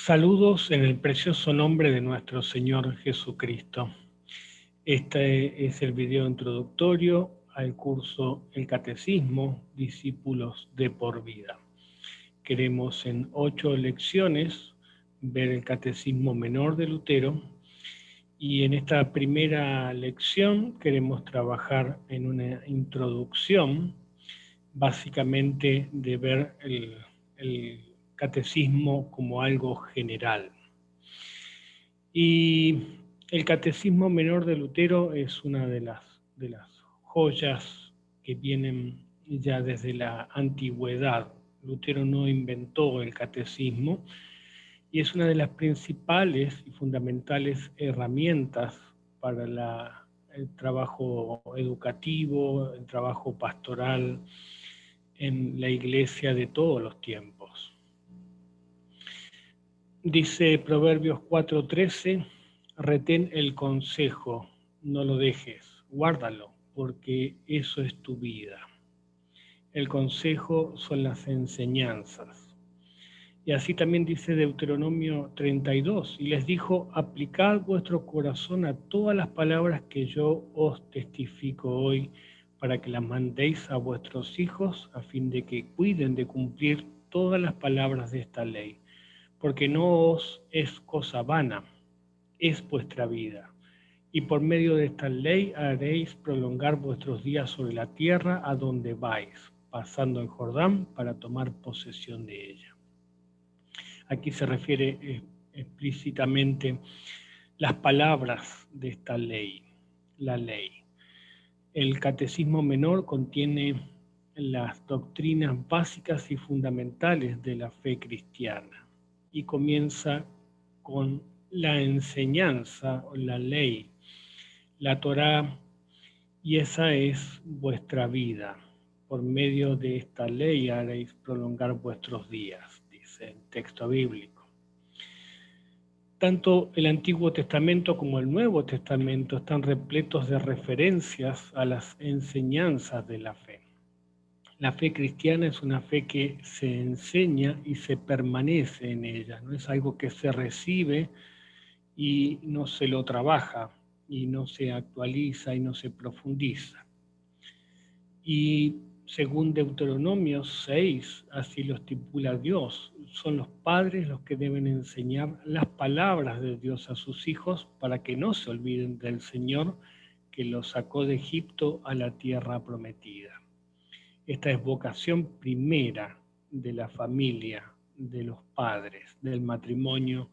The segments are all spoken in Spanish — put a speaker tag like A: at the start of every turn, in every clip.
A: Saludos en el precioso nombre de nuestro Señor Jesucristo. Este es el video introductorio al curso El Catecismo, Discípulos de por vida. Queremos en 8 lecciones ver el Catecismo Menor de Lutero, y en esta primera lección queremos trabajar en una introducción, básicamente de ver el catecismo como algo general. Y el Catecismo Menor de Lutero es una de las joyas que vienen ya desde la antigüedad. Lutero no inventó el catecismo y es una de las principales y fundamentales herramientas para el trabajo educativo, el trabajo pastoral en la iglesia de todos los tiempos. Dice Proverbios 4:13, retén el consejo, no lo dejes, guárdalo, porque eso es tu vida. El consejo son las enseñanzas. Y así también dice Deuteronomio 32, y les dijo, aplicad vuestro corazón a todas las palabras que yo os testifico hoy, para que las mandéis a vuestros hijos, a fin de que cuiden de cumplir todas las palabras de esta ley. Porque no os es cosa vana, es vuestra vida. Y por medio de esta ley haréis prolongar vuestros días sobre la tierra a donde vais, pasando el Jordán para tomar posesión de ella. Aquí se refiere explícitamente las palabras de esta ley, la ley. El Catecismo Menor contiene las doctrinas básicas y fundamentales de la fe cristiana y comienza con la enseñanza o la ley, la Torá, y esa es vuestra vida. Por medio de esta ley haréis prolongar vuestros días, dice el texto bíblico. Tanto el Antiguo Testamento como el Nuevo Testamento están repletos de referencias a las enseñanzas de la fe. La fe cristiana es una fe que se enseña y se permanece en ella, no es algo que se recibe y no se lo trabaja, y no se actualiza y no se profundiza. Y según Deuteronomio 6, así lo estipula Dios, son los padres los que deben enseñar las palabras de Dios a sus hijos para que no se olviden del Señor que los sacó de Egipto a la tierra prometida. Esta es vocación primera de la familia, de los padres, del matrimonio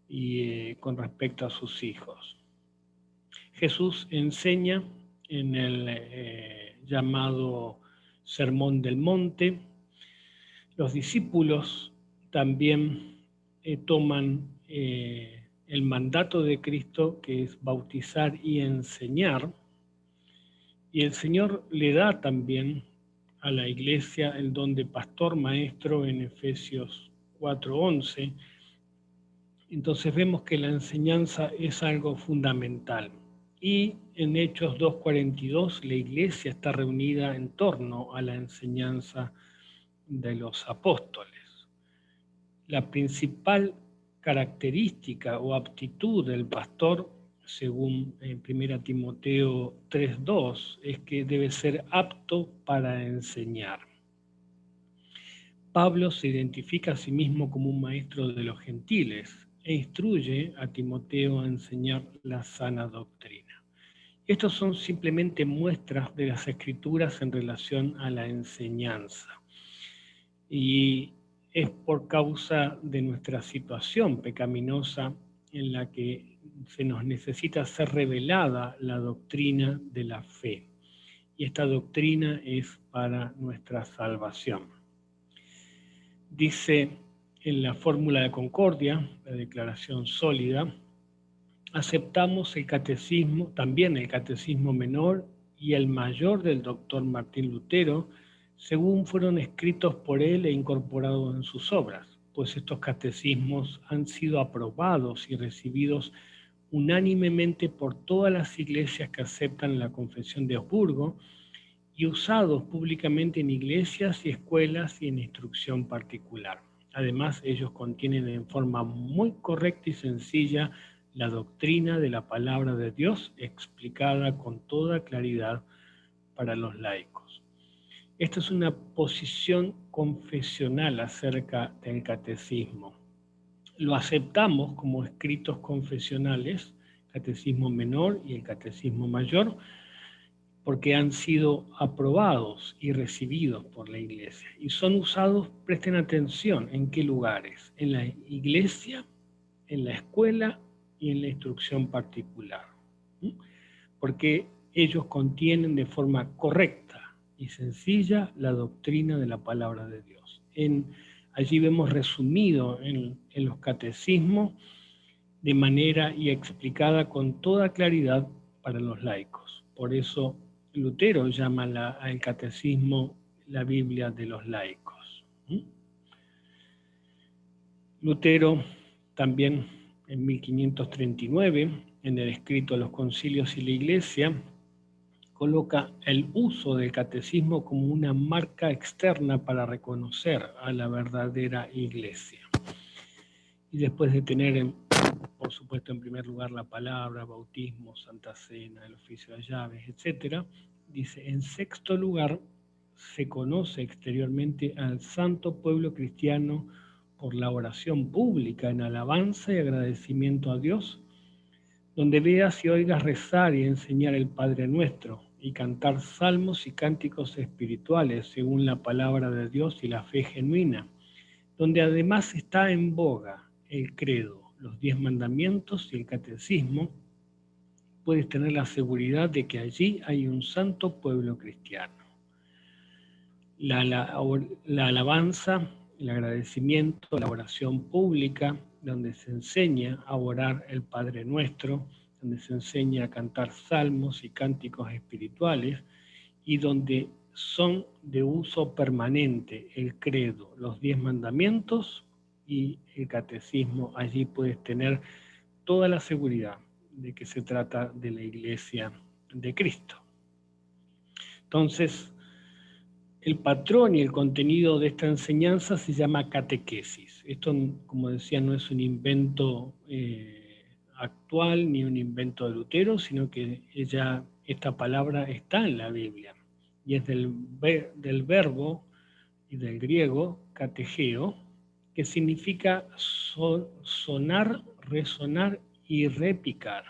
A: y con respecto a sus hijos. Jesús enseña en el llamado Sermón del Monte. Los discípulos también toman el mandato de Cristo, que es bautizar y enseñar, y el Señor le da también a la iglesia el don de pastor maestro en Efesios 4:11. Entonces vemos que la enseñanza es algo fundamental. Y en Hechos 2:42 la iglesia está reunida en torno a la enseñanza de los apóstoles. La principal característica o aptitud del pastor, según 1 Timoteo 3:2, es que debe ser apto para enseñar. Pablo se identifica a sí mismo como un maestro de los gentiles e instruye a Timoteo a enseñar la sana doctrina. Estos son simplemente muestras de las Escrituras en relación a la enseñanza. Y es por causa de nuestra situación pecaminosa en la que se nos necesita ser revelada la doctrina de la fe. Y esta doctrina es para nuestra salvación. Dice en la fórmula de concordia, la declaración sólida, aceptamos el catecismo, también el catecismo menor y el mayor del doctor Martín Lutero, según fueron escritos por él e incorporados en sus obras, pues estos catecismos han sido aprobados y recibidos unánimemente por todas las iglesias que aceptan la Confesión de Augsburgo y usados públicamente en iglesias y escuelas y en instrucción particular. Además, ellos contienen en forma muy correcta y sencilla la doctrina de la palabra de Dios explicada con toda claridad para los laicos. Esta es una posición confesional acerca del catecismo. Lo aceptamos como escritos confesionales, catecismo menor y el catecismo mayor, porque han sido aprobados y recibidos por la Iglesia. Y son usados, presten atención, ¿en qué lugares? En la Iglesia, en la escuela y en la instrucción particular. Porque ellos contienen de forma correcta y sencilla la doctrina de la palabra de Dios. Allí vemos resumido en los catecismos de manera y explicada con toda claridad para los laicos. Por eso Lutero llama al catecismo la Biblia de los laicos. Lutero también en 1539, en el escrito a los concilios y la Iglesia, coloca el uso del catecismo como una marca externa para reconocer a la verdadera Iglesia. Y después de tener, por supuesto, en primer lugar la palabra, bautismo, Santa Cena, el oficio de llaves, etc., dice, en sexto lugar, se conoce exteriormente al santo pueblo cristiano por la oración pública en alabanza y agradecimiento a Dios, donde veas y oigas rezar y enseñar el Padre Nuestro, y cantar salmos y cánticos espirituales según la palabra de Dios y la fe genuina, donde además está en boga el credo, los 10 mandamientos y el catecismo, puedes tener la seguridad de que allí hay un santo pueblo cristiano. La alabanza, el agradecimiento, la oración pública, donde se enseña a orar el Padre Nuestro, donde se enseña a cantar salmos y cánticos espirituales, y donde son de uso permanente el credo, los 10 mandamientos y el catecismo. Allí puedes tener toda la seguridad de que se trata de la Iglesia de Cristo. Entonces, el patrón y el contenido de esta enseñanza se llama catequesis. Esto, como decía, no es un invento actual ni un invento de Lutero, sino que esta palabra está en la Biblia. Y es del verbo y del griego categeo, que significa sonar, resonar y repicar.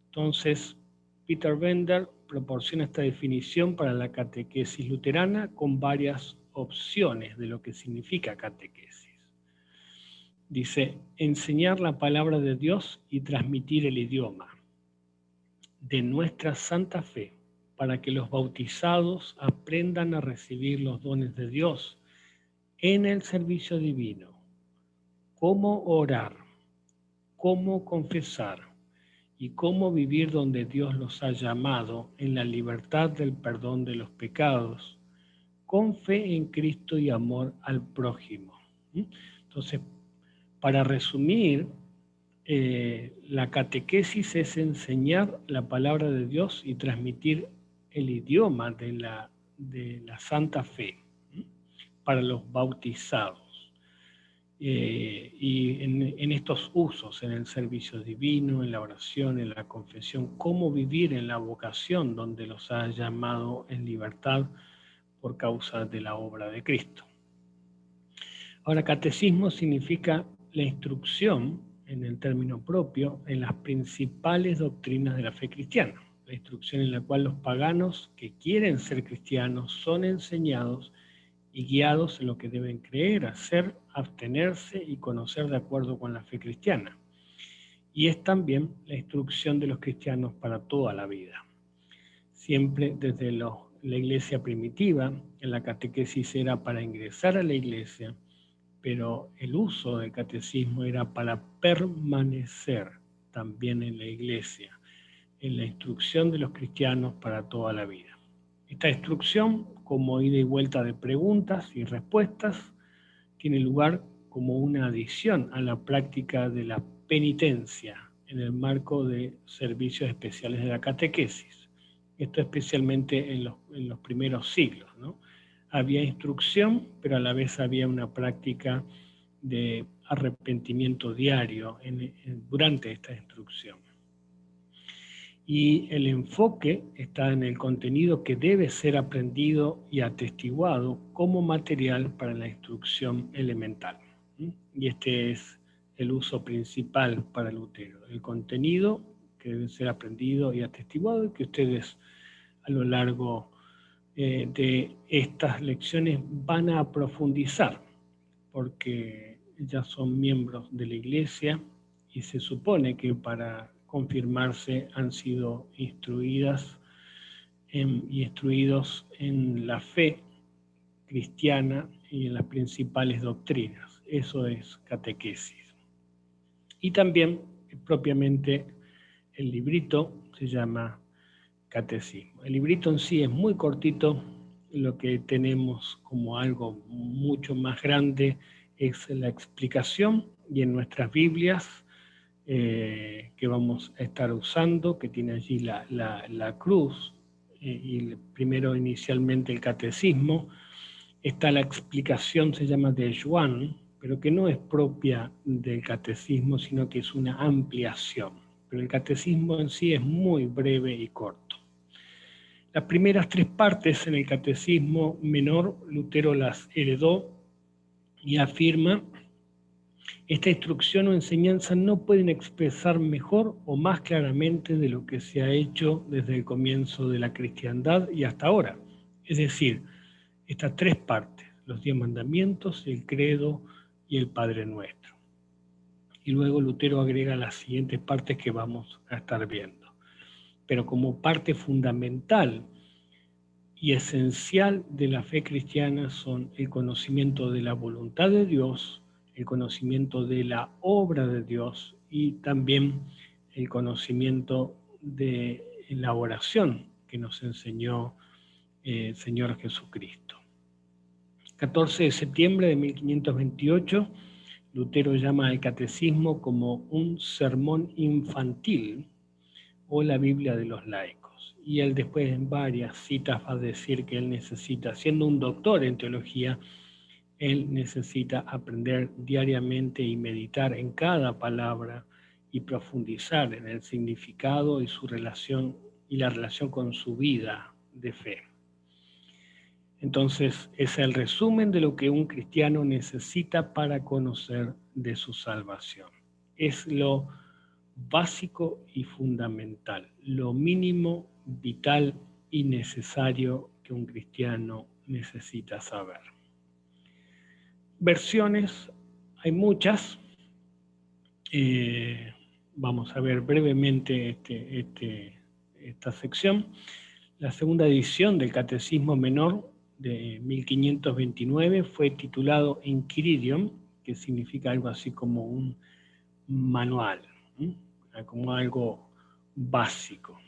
A: Entonces, Peter Bender proporciona esta definición para la catequesis luterana con varias opciones de lo que significa catequesis. Dice, enseñar la palabra de Dios y transmitir el idioma de nuestra santa fe para que los bautizados aprendan a recibir los dones de Dios en el servicio divino, cómo orar, cómo confesar y cómo vivir donde Dios los ha llamado en la libertad del perdón de los pecados, con fe en Cristo y amor al prójimo. Entonces, para resumir, la catequesis es enseñar la palabra de Dios y transmitir el idioma de la santa fe para los bautizados. Y en estos usos, en el servicio divino, en la oración, en la confesión, cómo vivir en la vocación donde los ha llamado en libertad por causa de la obra de Cristo. Ahora, catecismo significa la instrucción, en el término propio, en las principales doctrinas de la fe cristiana, la instrucción en la cual los paganos que quieren ser cristianos son enseñados y guiados en lo que deben creer, hacer, abstenerse y conocer de acuerdo con la fe cristiana. Y es también la instrucción de los cristianos para toda la vida. Siempre desde la iglesia primitiva, la catequesis era para ingresar a la iglesia, pero el uso del catecismo era para permanecer también en la iglesia, en la instrucción de los cristianos para toda la vida. Esta instrucción, como ida y vuelta de preguntas y respuestas, tiene lugar como una adición a la práctica de la penitencia en el marco de servicios especiales de la catequesis. Esto especialmente en los primeros siglos, ¿no? Había instrucción, pero a la vez había una práctica de arrepentimiento diario durante esta instrucción. Y el enfoque está en el contenido que debe ser aprendido y atestiguado como material para la instrucción elemental. Y este es el uso principal para Lutero, el contenido que debe ser aprendido y atestiguado, y que ustedes a lo largo de estas lecciones van a profundizar, porque ya son miembros de la Iglesia y se supone que para confirmarse han sido instruidas y instruidos en la fe cristiana y en las principales doctrinas. Eso es catequesis. Y también, propiamente, el librito se llama Catecismo. El librito en sí es muy cortito. Lo que tenemos como algo mucho más grande es la explicación, y en nuestras Biblias que vamos a estar usando, que tiene allí la cruz, y primero inicialmente el catecismo, está la explicación, se llama de Juan, pero que no es propia del catecismo, sino que es una ampliación. Pero el catecismo en sí es muy breve y corto. Las primeras 3 partes en el catecismo menor, Lutero las heredó y afirma: esta instrucción o enseñanza no pueden expresar mejor o más claramente de lo que se ha hecho desde el comienzo de la cristiandad y hasta ahora. Es decir, estas 3 partes, los 10 mandamientos, el credo y el Padre Nuestro. Y luego Lutero agrega las siguientes partes que vamos a estar viendo. Pero como parte fundamental y esencial de la fe cristiana son el conocimiento de la voluntad de Dios, el conocimiento de la obra de Dios y también el conocimiento de la oración que nos enseñó el Señor Jesucristo. 14 de septiembre de 1528, Lutero llama al catecismo como un sermón infantil o la Biblia de los laicos. Y él después en varias citas va a decir que él necesita, siendo un doctor en teología, él necesita aprender diariamente y meditar en cada palabra y profundizar en el significado y su relación y la relación con su vida de fe. Entonces, es el resumen de lo que un cristiano necesita para conocer de su salvación. Es lo básico y fundamental, lo mínimo, vital y necesario que un cristiano necesita saber. Versiones, hay muchas. Vamos a ver brevemente esta sección. La segunda edición del Catecismo Menor de 1529 fue titulado Enchiridion, que significa algo así como un manual, como algo básico.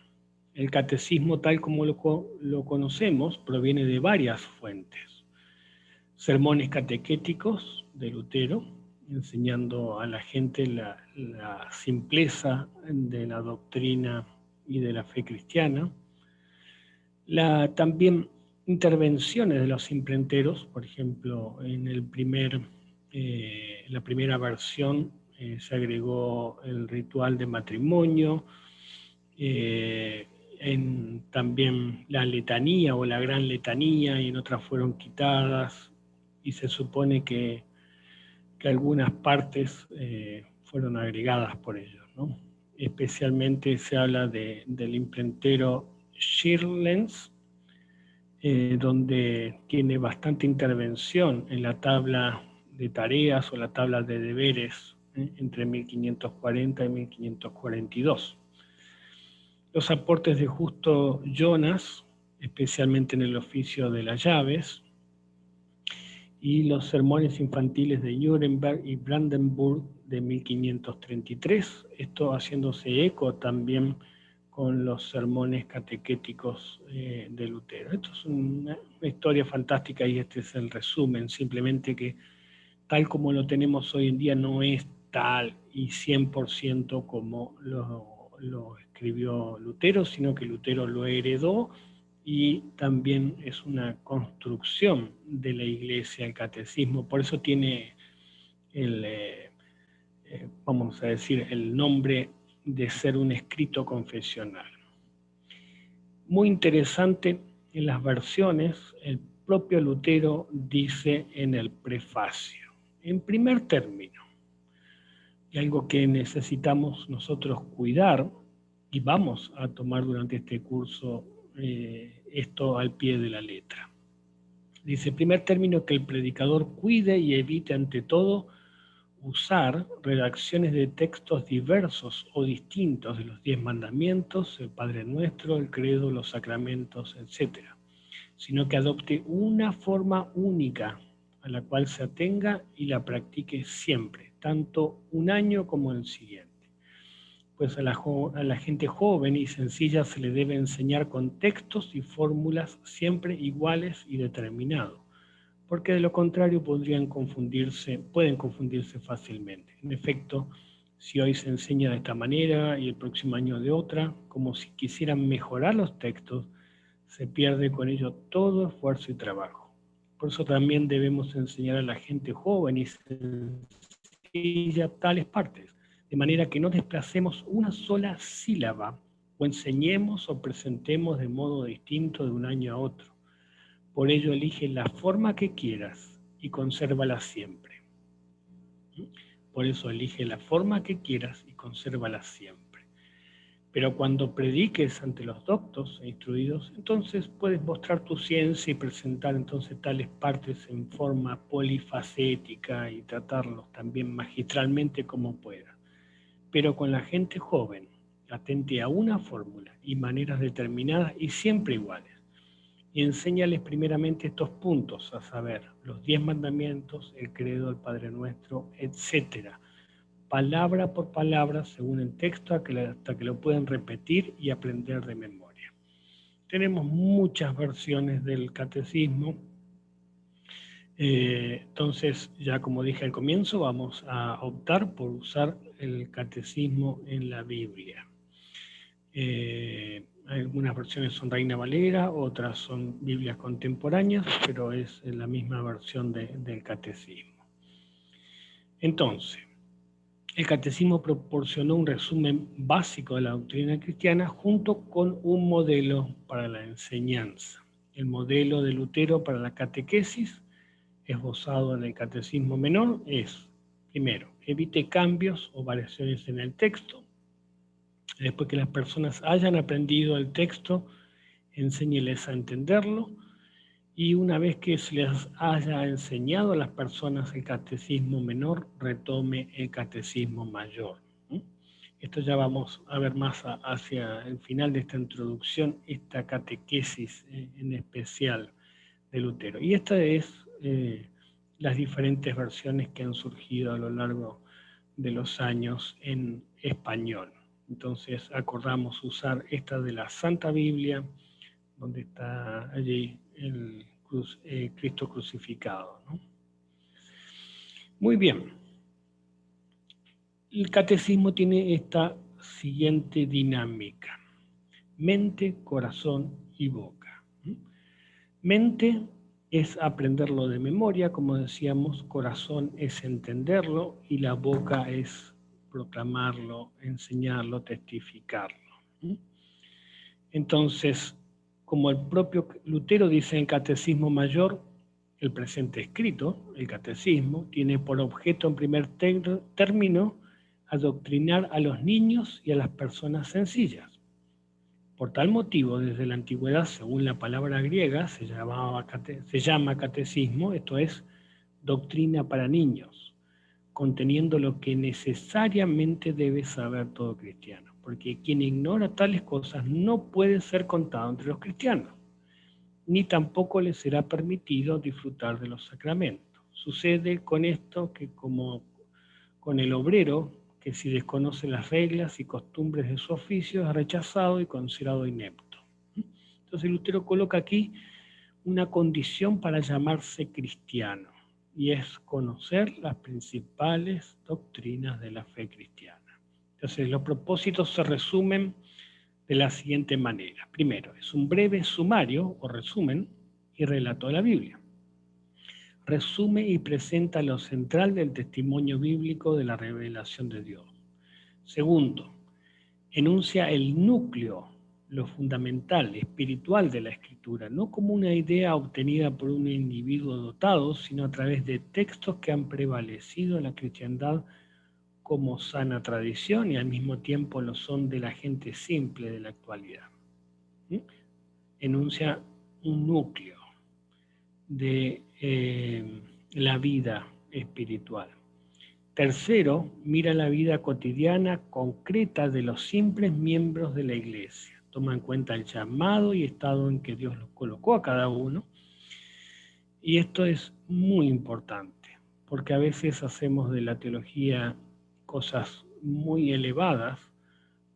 A: El catecismo tal como lo conocemos proviene de varias fuentes. Sermones catequéticos de Lutero, enseñando a la gente la simpleza de la doctrina y de la fe cristiana. También intervenciones de los imprenteros, por ejemplo, en la primera versión se agregó el ritual de matrimonio, también la letanía o la gran letanía, y en otras fueron quitadas, y se supone que algunas partes fueron agregadas por ellos, ¿no? Especialmente se habla del imprentero Schirlens, donde tiene bastante intervención en la tabla de tareas o la tabla de deberes entre 1540 y 1542. Los aportes de Justo Jonas, especialmente en el oficio de las llaves, y los sermones infantiles de Nuremberg y Brandenburg de 1533, esto haciéndose eco también con los sermones catequéticos de Lutero. Esto es una historia fantástica y este es el resumen, simplemente que tal como lo tenemos hoy en día no es tal y 100% como lo escribió Lutero, sino que Lutero lo heredó y también es una construcción de la Iglesia, el catecismo. Por eso tiene vamos a decir, el nombre de ser un escrito confesional. Muy interesante en las versiones, el propio Lutero dice en el prefacio, en primer término, y algo que necesitamos nosotros cuidar, y vamos a tomar durante este curso esto al pie de la letra. Dice, en primer término, que el predicador cuide y evite ante todo usar redacciones de textos diversos o distintos de los 10 mandamientos, el Padre Nuestro, el Credo, los sacramentos, etc., sino que adopte una forma única a la cual se atenga y la practique siempre, tanto un año como el siguiente. Pues a la gente joven y sencilla se le debe enseñar con textos y fórmulas siempre iguales y determinados, porque de lo contrario pueden confundirse fácilmente. En efecto, si hoy se enseña de esta manera y el próximo año de otra, como si quisieran mejorar los textos, se pierde con ello todo esfuerzo y trabajo. Por eso también debemos enseñar a la gente joven y sencilla tales partes, de manera que no desplacemos una sola sílaba o enseñemos o presentemos de modo distinto de un año a otro. Por ello elige la forma que quieras y consérvala siempre. Por eso elige la forma que quieras y consérvala siempre. Pero cuando prediques ante los doctos e instruidos, entonces puedes mostrar tu ciencia y presentar entonces tales partes en forma polifacética y tratarlos también magistralmente como puedas. Pero con la gente joven, atente a una fórmula y maneras determinadas y siempre iguales. Y enséñales primeramente estos puntos, a saber, los 10 mandamientos, el credo, el Padre Nuestro, etc., palabra por palabra, según el texto, hasta que lo puedan repetir y aprender de memoria. Tenemos muchas versiones del catecismo, entonces, ya como dije al comienzo, vamos a optar por usar el catecismo en la Biblia. Algunas versiones son Reina Valera, otras son Biblias contemporáneas, pero es la misma versión del catecismo. Entonces, el catecismo proporcionó un resumen básico de la doctrina cristiana junto con un modelo para la enseñanza. El modelo de Lutero para la catequesis, esbozado en el catecismo menor, es, primero, evite cambios o variaciones en el texto. Después que las personas hayan aprendido el texto, enséñeles a entenderlo. Y una vez que se les haya enseñado a las personas el catecismo menor, retome el catecismo mayor. Esto ya vamos a ver más hacia el final de esta introducción, esta catequesis en especial de Lutero. Y esta es las diferentes versiones que han surgido a lo largo de los años en español. Entonces acordamos usar esta de la Santa Biblia, donde está allí el Cristo crucificado, ¿no? Muy bien. El catecismo tiene esta siguiente dinámica: mente, corazón y boca. Mente es aprenderlo de memoria, como decíamos, corazón es entenderlo y la boca es proclamarlo, enseñarlo, testificarlo. Entonces, como el propio Lutero dice en Catecismo Mayor, el presente escrito, el catecismo, tiene por objeto en primer término adoctrinar a los niños y a las personas sencillas. Por tal motivo, desde la antigüedad, según la palabra griega, se llama catecismo, esto es, doctrina para niños, conteniendo lo que necesariamente debe saber todo cristiano, porque quien ignora tales cosas no puede ser contado entre los cristianos, ni tampoco le será permitido disfrutar de los sacramentos. Sucede con esto que como con el obrero, que si desconoce las reglas y costumbres de su oficio es rechazado y considerado inepto. Entonces Lutero coloca aquí una condición para llamarse cristiano, y es conocer las principales doctrinas de la fe cristiana. Entonces los propósitos se resumen de la siguiente manera. Primero, es un breve sumario o resumen y relato de la Biblia. Resume y presenta lo central del testimonio bíblico de la revelación de Dios. Segundo, enuncia el núcleo, lo fundamental, espiritual de la Escritura, no como una idea obtenida por un individuo dotado, sino a través de textos que han prevalecido en la cristiandad como sana tradición y al mismo tiempo lo son de la gente simple de la actualidad. ¿Sí? Enuncia un núcleo de la vida espiritual. Tercero, mira la vida cotidiana concreta de los simples miembros de la Iglesia. Toma en cuenta el llamado y estado en que Dios los colocó a cada uno. Y esto es muy importante, porque a veces hacemos de la teología cosas muy elevadas,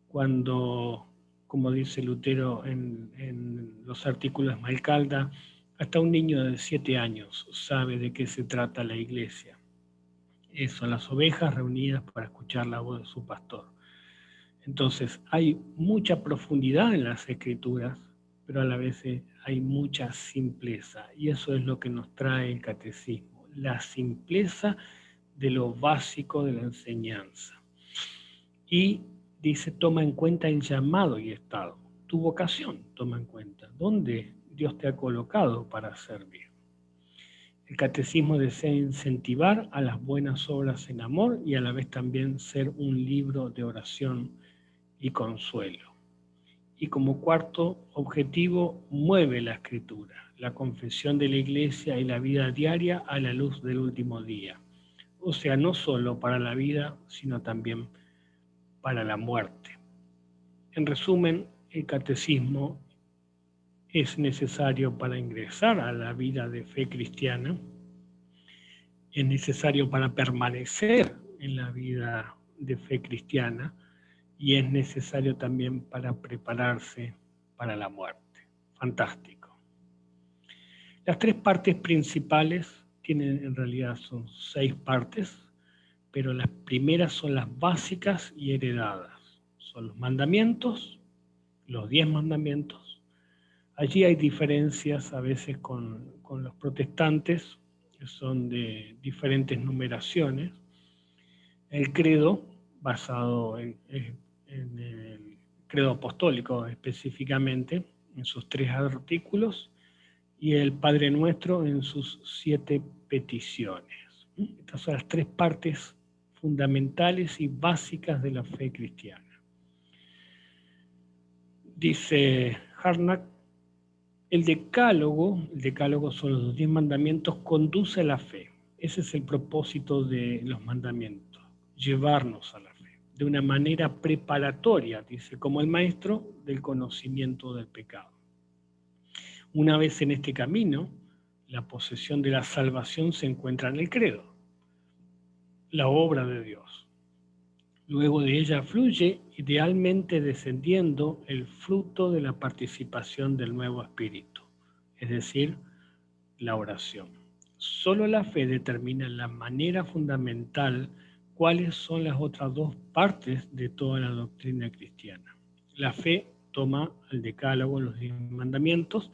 A: cuando, como dice Lutero en los artículos de Malcalda, hasta un niño de 7 años sabe de qué se trata la Iglesia. Son las ovejas reunidas para escuchar la voz de su pastor. Entonces, hay mucha profundidad en las Escrituras, pero a la vez hay mucha simpleza. Y eso es lo que nos trae el catecismo, la simpleza de lo básico de la enseñanza. Y dice, toma en cuenta el llamado y estado. Tu vocación, toma en cuenta. ¿Dónde Dios te ha colocado para servir? El catecismo desea incentivar a las buenas obras en amor y a la vez también ser un libro de oración y consuelo. Y como cuarto objetivo, mueve la Escritura, la confesión de la Iglesia y la vida diaria a la luz del último día. O sea, no solo para la vida, sino también para la muerte. En resumen, el catecismo es necesario para ingresar a la vida de fe cristiana, es necesario para permanecer en la vida de fe cristiana y es necesario también para prepararse para la muerte. Fantástico. Las 3 partes principales en realidad son 6 partes, pero las primeras son las básicas y heredadas. Son los mandamientos, los 10 mandamientos. Allí hay diferencias a veces con los protestantes, que son de diferentes numeraciones. El credo, basado en el credo apostólico específicamente, en sus 3 artículos, y el Padre Nuestro en sus 7 peticiones. Estas son las 3 partes fundamentales y básicas de la fe cristiana. Dice Harnack, el decálogo son los 10 mandamientos, conduce a la fe. Ese es el propósito de los mandamientos, llevarnos a la fe, de una manera preparatoria, dice, como el maestro del conocimiento del pecado. Una vez en este camino, la posesión de la salvación se encuentra en el credo, la obra de Dios. Luego de ella fluye, idealmente descendiendo, el fruto de la participación del nuevo espíritu, es decir, la oración. Solo la fe determina la manera fundamental cuáles son las otras 2 partes de toda la doctrina cristiana. La fe toma el decálogo, los 10 mandamientos,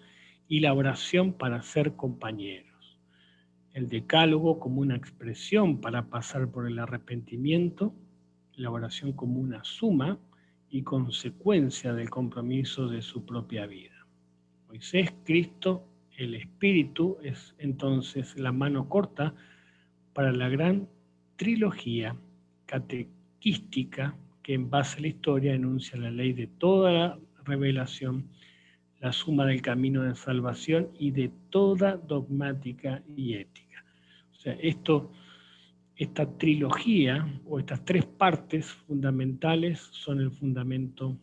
A: y la oración para ser compañeros. El decálogo como una expresión para pasar por el arrepentimiento, la oración como una suma y consecuencia del compromiso de su propia vida. Moisés, Cristo, el Espíritu es entonces la mano corta para la gran trilogía catequística que en base a la historia enuncia la ley de toda la revelación, la suma del camino de salvación y de toda dogmática y ética. O sea, esta trilogía o estas 3 partes fundamentales son el fundamento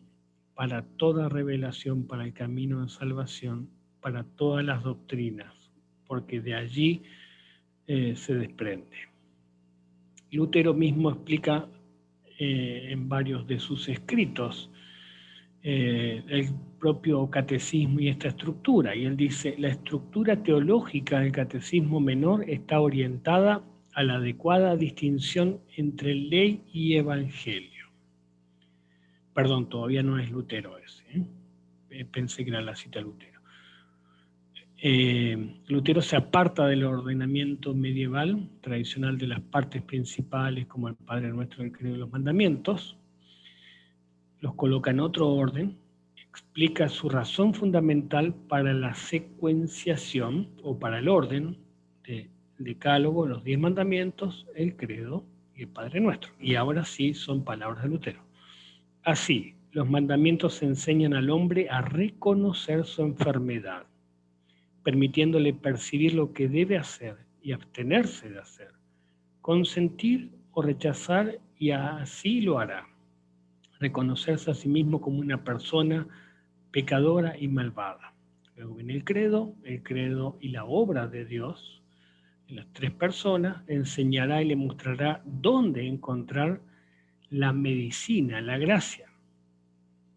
A: para toda revelación, para el camino de salvación, para todas las doctrinas, porque de allí se desprende. Lutero mismo explica en varios de sus escritos el propio catecismo y esta estructura, y él dice, la estructura teológica del catecismo menor está orientada a la adecuada distinción entre ley y evangelio. Perdón, todavía no es Lutero ese, pensé que era la cita de Lutero. Lutero se aparta del ordenamiento medieval tradicional de las partes principales como el Padre Nuestro, el Credo y los Mandamientos, los coloca en otro orden, explica su razón fundamental para la secuenciación o para el orden del Decálogo, los 10 Mandamientos, el Credo y el Padre Nuestro. Y ahora sí son palabras de Lutero. Así, los mandamientos enseñan al hombre a reconocer su enfermedad, permitiéndole percibir lo que debe hacer y abstenerse de hacer, consentir o rechazar, y así lo hará. Reconocerse a sí mismo como una persona pecadora y malvada. Luego viene el credo y la obra de Dios, en las tres personas, le enseñará y le mostrará dónde encontrar la medicina, la gracia,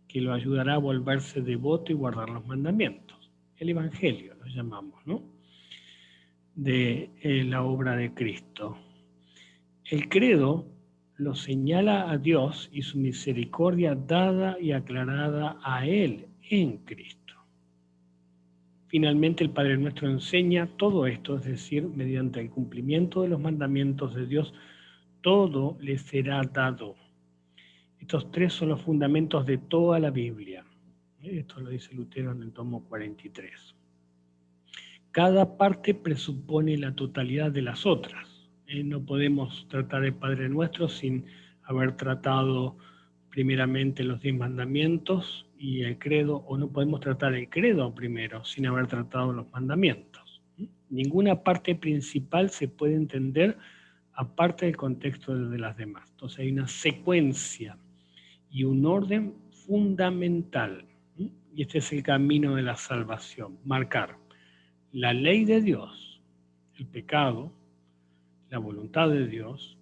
A: que lo ayudará a volverse devoto y guardar los mandamientos. El Evangelio lo llamamos, ¿no? De la obra de Cristo. El credo lo señala a Dios y su misericordia dada y aclarada a Él en Cristo. Finalmente, el Padre Nuestro enseña todo esto, es decir, mediante el cumplimiento de los mandamientos de Dios, todo le será dado. Estos tres son los fundamentos de toda la Biblia. Esto lo dice Lutero en el tomo 43. Cada parte presupone la totalidad de las otras. No podemos tratar el Padre Nuestro sin haber tratado primeramente los 10 mandamientos y el credo, o no podemos tratar el credo primero sin haber tratado los mandamientos. Ninguna parte principal se puede entender aparte del contexto de las demás. Entonces hay una secuencia y un orden fundamental. Y este es el camino de la salvación, marcar la ley de Dios, el pecado, la voluntad de Dios,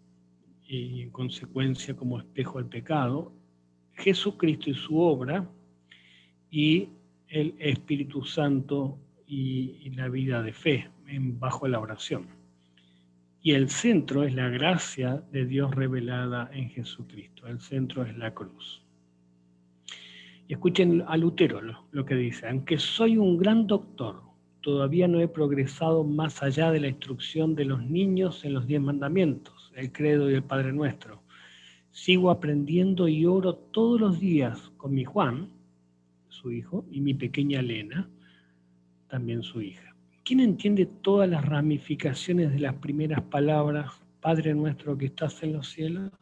A: y en consecuencia como espejo del pecado, Jesucristo y su obra, y el Espíritu Santo y la vida de fe bajo la oración. Y el centro es la gracia de Dios revelada en Jesucristo. El centro es la cruz. Y escuchen a Lutero lo que dice: aunque soy un gran doctor, todavía no he progresado más allá de la instrucción de los niños en los 10 mandamientos, el credo y el Padre Nuestro. Sigo aprendiendo y oro todos los días con mi Juan, su hijo, y mi pequeña Elena, también su hija. ¿Quién entiende todas las ramificaciones de las primeras palabras, Padre Nuestro que estás en los cielos?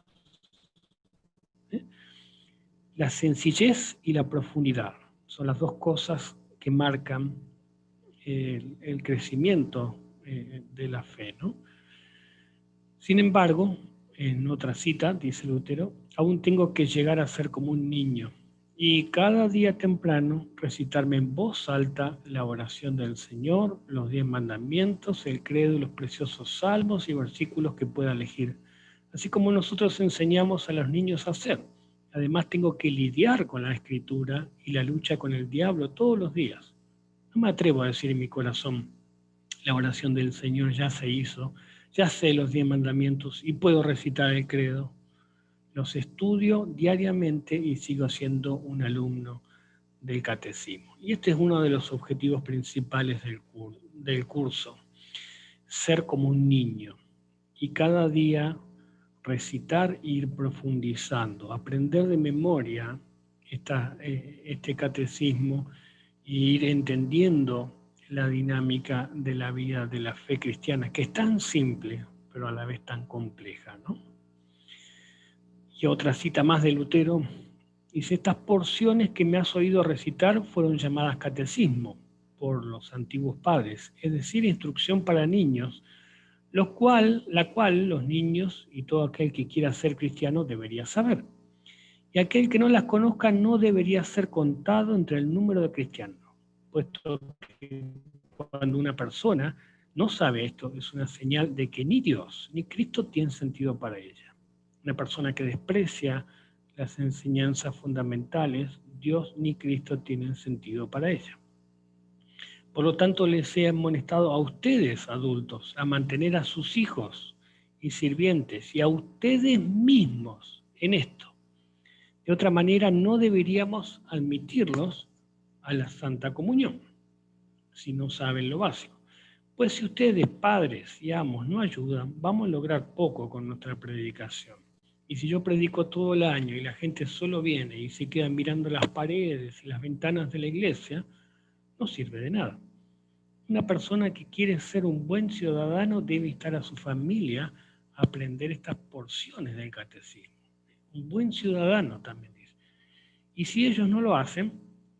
A: La sencillez y la profundidad son las dos cosas que marcan el crecimiento de la fe, ¿no? Sin embargo, en otra cita, dice Lutero, aún tengo que llegar a ser como un niño y cada día temprano recitarme en voz alta la oración del Señor, los 10 mandamientos, el credo y los preciosos salmos y versículos que pueda elegir, así como nosotros enseñamos a los niños a hacer. Además tengo que lidiar con la Escritura y la lucha con el diablo todos los días. No me atrevo a decir en mi corazón, la oración del Señor ya se hizo, ya sé los 10 mandamientos y puedo recitar el credo. Los estudio diariamente y sigo siendo un alumno del catecismo. Y este es uno de los objetivos principales del curso, ser como un niño y cada día recitar e ir profundizando, aprender de memoria este catecismo e ir entendiendo la dinámica de la vida de la fe cristiana, que es tan simple, pero a la vez tan compleja, ¿no? Y otra cita más de Lutero, dice: estas porciones que me has oído recitar fueron llamadas catecismo por los antiguos padres, es decir, instrucción para niños, la cual los niños y todo aquel que quiera ser cristiano debería saber. Y aquel que no las conozca no debería ser contado entre el número de cristianos, puesto que cuando una persona no sabe esto, es una señal de que ni Dios ni Cristo tienen sentido para ella. Una persona que desprecia las enseñanzas fundamentales, Dios ni Cristo tienen sentido para ella. Por lo tanto, les he amonestado a ustedes, adultos, a mantener a sus hijos y sirvientes y a ustedes mismos en esto, De otra manera, no deberíamos admitirlos a la Santa Comunión, si no saben lo básico. Pues si ustedes, padres y amos, no ayudan, vamos a lograr poco con nuestra predicación. Y si yo predico todo el año y la gente solo viene y se queda mirando las paredes y las ventanas de la iglesia, no sirve de nada. Una persona que quiere ser un buen ciudadano debe instar a su familia a aprender estas porciones del catecismo. Un buen ciudadano también dice. Y si ellos no lo hacen,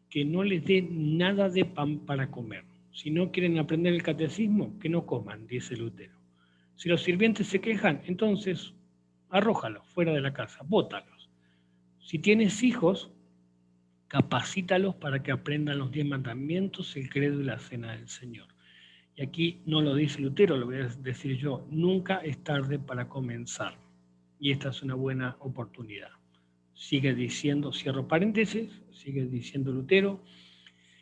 A: que no les dé nada de pan para comer. Si no quieren aprender el catecismo, que no coman, dice Lutero. Si los sirvientes se quejan, entonces arrójalos fuera de la casa, bótalos. Si tienes hijos, capacítalos para que aprendan los 10 mandamientos, el credo y la cena del Señor. Y aquí no lo dice Lutero, lo voy a decir yo, nunca es tarde para comenzar. Y esta es una buena oportunidad. Sigue diciendo, cierro paréntesis, sigue diciendo Lutero,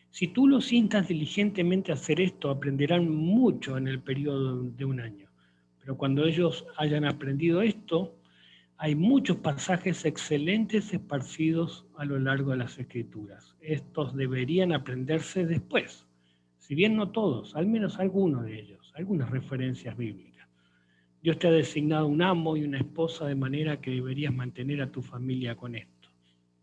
A: si tú los instas diligentemente a hacer esto, aprenderán mucho en el periodo de un año. Pero cuando ellos hayan aprendido esto, hay muchos pasajes excelentes esparcidos a lo largo de las Escrituras. Estos deberían aprenderse después, si bien no todos, al menos algunos de ellos, algunas referencias bíblicas. Dios te ha designado un amo y una esposa de manera que deberías mantener a tu familia con esto.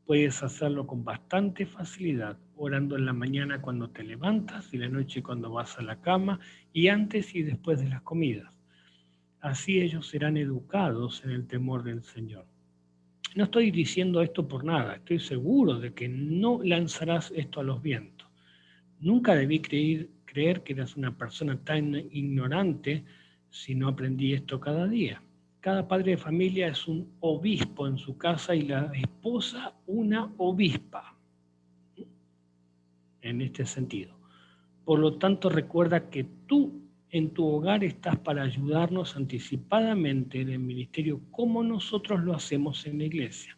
A: Puedes hacerlo con bastante facilidad, orando en la mañana cuando te levantas y la noche cuando vas a la cama y antes y después de las comidas. Así ellos serán educados en el temor del Señor. No estoy diciendo esto por nada, estoy seguro de que no lanzarás esto a los vientos. Nunca debí creer que eras una persona tan ignorante si no aprendí esto cada día. Cada padre de familia es un obispo en su casa y la esposa una obispa, en este sentido. Por lo tanto, recuerda que tú en tu hogar estás para ayudarnos anticipadamente en el ministerio como nosotros lo hacemos en la iglesia.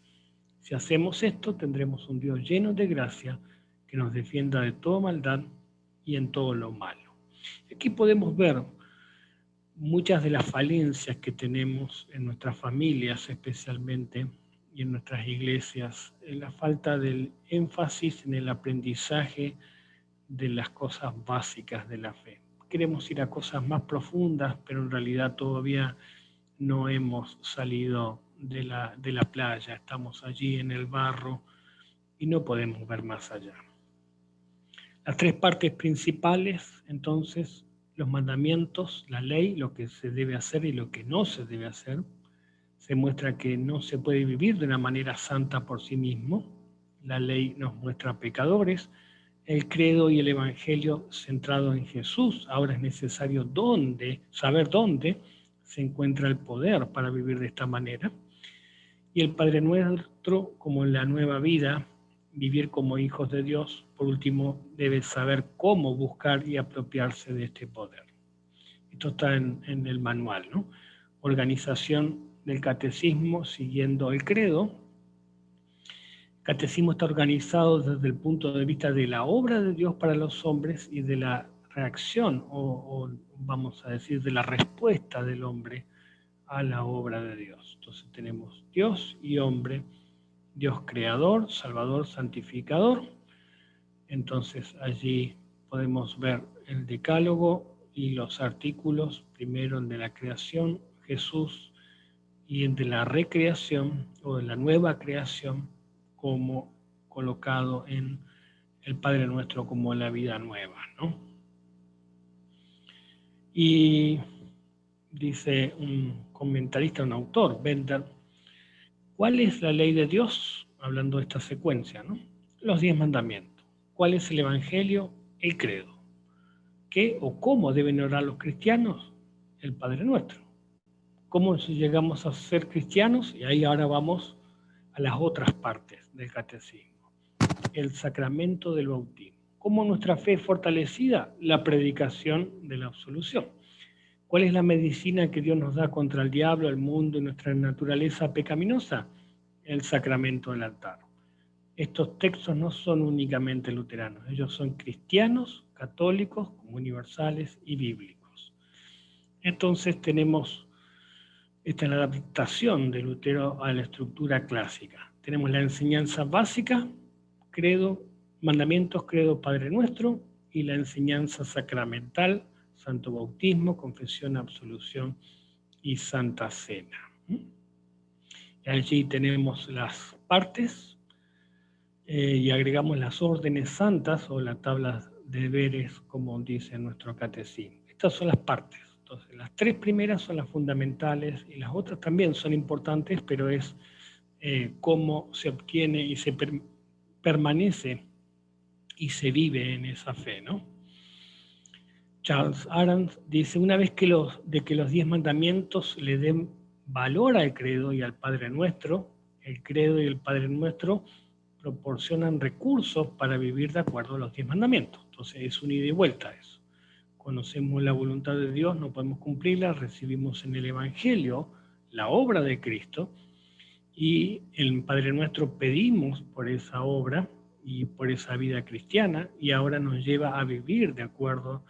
A: Si hacemos esto, tendremos un Dios lleno de gracia que nos defienda de toda maldad y en todo lo malo. Aquí podemos ver muchas de las falencias que tenemos en nuestras familias especialmente y en nuestras iglesias, en la falta del énfasis en el aprendizaje de las cosas básicas de la fe. Queremos ir a cosas más profundas, pero en realidad todavía no hemos salido de la playa, estamos allí en el barro y no podemos ver más allá. Las tres partes principales, entonces, los mandamientos, la ley, lo que se debe hacer y lo que no se debe hacer, se muestra que no se puede vivir de una manera santa por sí mismo. La ley nos muestra pecadores. El credo y el evangelio centrado en Jesús. Ahora es necesario saber dónde se encuentra el poder para vivir de esta manera. Y el Padre Nuestro como la nueva vida, vivir como hijos de Dios. Por último, debe saber cómo buscar y apropiarse de este poder. Esto está en el manual, ¿no? Organización del catecismo siguiendo el credo. El catecismo está organizado desde el punto de vista de la obra de Dios para los hombres y de la reacción, o vamos a decir, de la respuesta del hombre a la obra de Dios. Entonces tenemos Dios y hombre, Dios creador, salvador, santificador. Entonces allí podemos ver el decálogo y los artículos, primero el de la creación, Jesús, y el de la recreación o de la nueva creación como colocado en el Padre Nuestro como la vida nueva, ¿no? Y dice un comentarista, un autor, Bender, ¿cuál es la ley de Dios? Hablando de esta secuencia, ¿no? Los 10 mandamientos. ¿Cuál es el evangelio? El credo. ¿Qué o cómo deben orar los cristianos? El Padre Nuestro. ¿Cómo llegamos a ser cristianos? Y ahí ahora vamos a las otras partes del catecismo. El sacramento del bautismo. ¿Cómo nuestra fe es fortalecida? La predicación de la absolución. ¿Cuál es la medicina que Dios nos da contra el diablo, el mundo y nuestra naturaleza pecaminosa? El sacramento del altar. Estos textos no son únicamente luteranos, ellos son cristianos, católicos, universales y bíblicos. Entonces tenemos esta es la adaptación de Lutero a la estructura clásica. Tenemos la enseñanza básica, credo, mandamientos, credo, Padre Nuestro, y la enseñanza sacramental, santo bautismo, confesión, absolución y santa cena. Y allí tenemos las partes y agregamos las órdenes santas o la tabla de deberes, como dice nuestro catecismo. Estas son las partes. Entonces, las 3 primeras son las fundamentales y las otras también son importantes, pero es cómo se obtiene y se permanece y se vive en esa fe, ¿no? Charles Aranz dice, una vez que los 10 mandamientos le den valor al credo y al Padre Nuestro, el credo y el Padre Nuestro proporcionan recursos para vivir de acuerdo a los 10 mandamientos. Entonces es un ida y vuelta eso. Conocemos la voluntad de Dios, no podemos cumplirla, recibimos en el Evangelio la obra de Cristo y en Padre Nuestro pedimos por esa obra y por esa vida cristiana y ahora nos lleva a vivir de acuerdo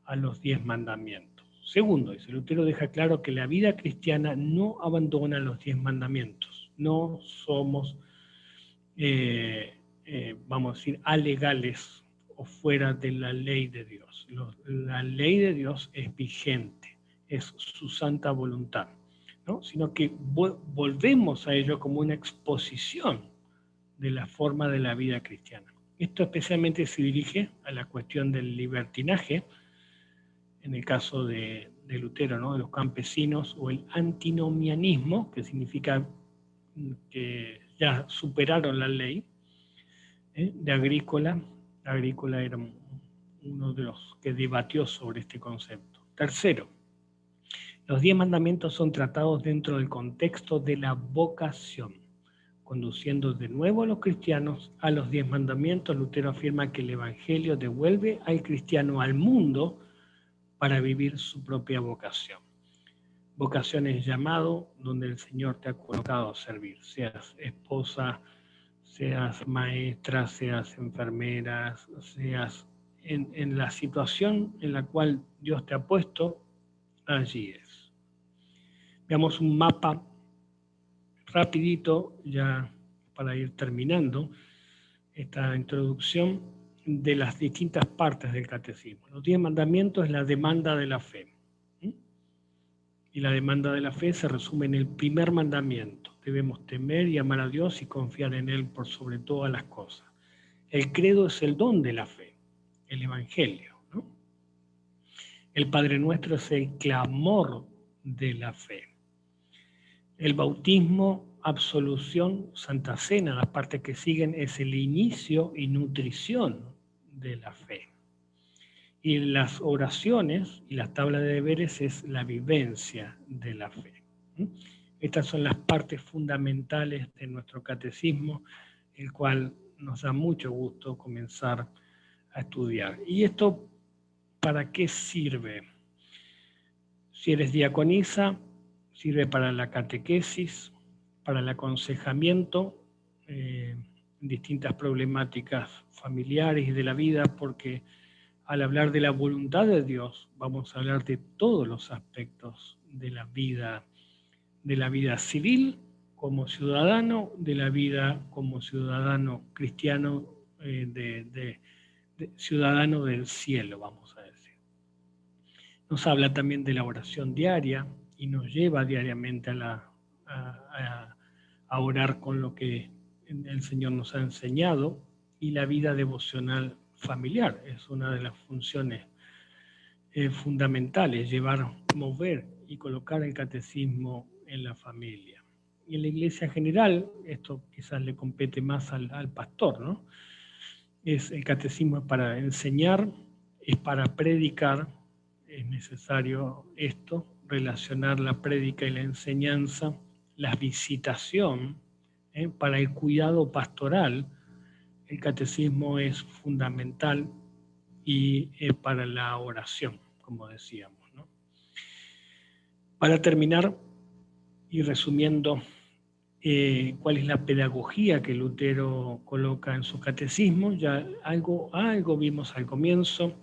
A: a los 10 mandamientos. Segundo, dice Lutero, deja claro que la vida cristiana no abandona los 10 mandamientos. No somos, vamos a decir, alegales o fuera de la ley de Dios. La ley de Dios es vigente, es su santa voluntad, ¿no? Sino que volvemos a ello como una exposición de la forma de la vida cristiana. Esto especialmente se dirige a la cuestión del libertinaje, en el caso de Lutero, ¿no? De los campesinos, o el antinomianismo, que significa que ya superaron la ley, de Agrícola. Agrícola era uno de los que debatió sobre este concepto. Tercero, los 10 mandamientos son tratados dentro del contexto de la vocación, conduciendo de nuevo a los cristianos a los 10 mandamientos. Lutero afirma que el Evangelio devuelve al cristiano al mundo para vivir su propia vocación. Vocación es llamado donde el Señor te ha colocado a servir, seas esposa, seas maestra, seas enfermera, seas en la situación en la cual Dios te ha puesto, allí es. Veamos un mapa rapidito, ya para ir terminando esta introducción, de las distintas partes del catecismo. Los 10 mandamientos es la demanda de la fe. Y la demanda de la fe se resume en el primer mandamiento. Debemos temer y amar a Dios y confiar en Él por sobre todas las cosas. El credo es el don de la fe, el Evangelio, ¿no? El Padre Nuestro es el clamor de la fe. El bautismo, absolución, Santa Cena, las partes que siguen, es el inicio y nutrición de la fe. Y las oraciones y las tablas de deberes es la vivencia de la fe. Estas son las partes fundamentales de nuestro catecismo, el cual nos da mucho gusto comenzar a estudiar. ¿Y esto para qué sirve? Si eres diaconisa, sirve para la catequesis, para el aconsejamiento en distintas problemáticas familiares y de la vida, porque al hablar de la voluntad de Dios, vamos a hablar de todos los aspectos de la vida civil como ciudadano, de la vida como ciudadano cristiano, ciudadano del cielo, vamos a decir. Nos habla también de la oración diaria y nos lleva diariamente a orar con lo que el Señor nos ha enseñado, y la vida devocional familiar es una de las funciones fundamentales, mover y colocar el catecismo en la familia. Y en la iglesia general, esto quizás le compete más al pastor, ¿no? El catecismo es para enseñar, es para predicar, es necesario esto, relacionar la prédica y la enseñanza, la visitación, para el cuidado pastoral. El catecismo es fundamental, y para la oración, como decíamos, ¿no? Para terminar y resumiendo, cuál es la pedagogía que Lutero coloca en su catecismo, ya algo vimos al comienzo.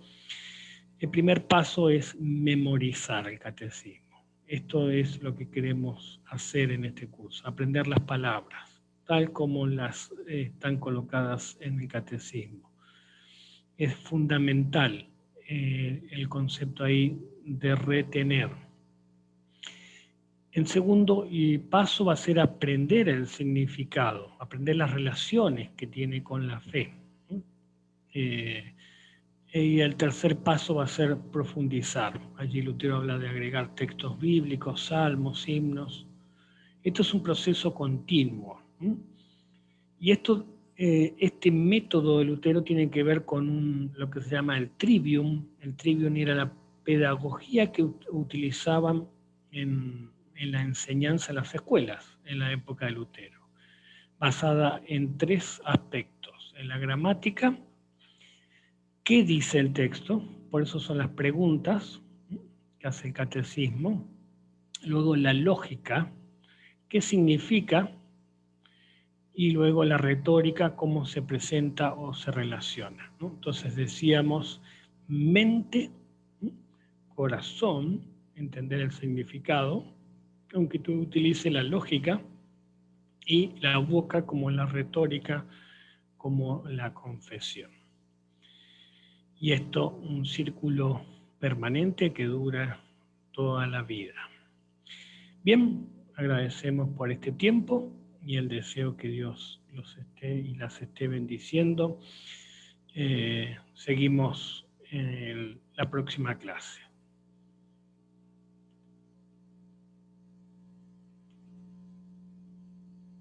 A: El primer paso es memorizar el catecismo. Esto es lo que queremos hacer en este curso, aprender las palabras. tal como las están colocadas en el catecismo. Es fundamental el concepto ahí de retener. El segundo paso va a ser aprender el significado, aprender las relaciones que tiene con la fe. Y el tercer paso va a ser profundizar. Allí Lutero habla de agregar textos bíblicos, salmos, himnos. Esto es un proceso continuo. Y este método de Lutero tiene que ver con lo que se llama el trivium. El trivium era la pedagogía que utilizaban en la enseñanza en las escuelas en la época de Lutero, basada en 3 aspectos: en la gramática, qué dice el texto, por eso son las preguntas que hace el catecismo; luego la lógica, qué significa; y luego la retórica, cómo se presenta o se relaciona, ¿no? Entonces decíamos mente, corazón, entender el significado, aunque tú utilices la lógica, y la boca como la retórica, como la confesión. Y esto un círculo permanente que dura toda la vida. Bien, agradecemos por este tiempo y el deseo que Dios los esté y las esté bendiciendo. Seguimos en la próxima clase.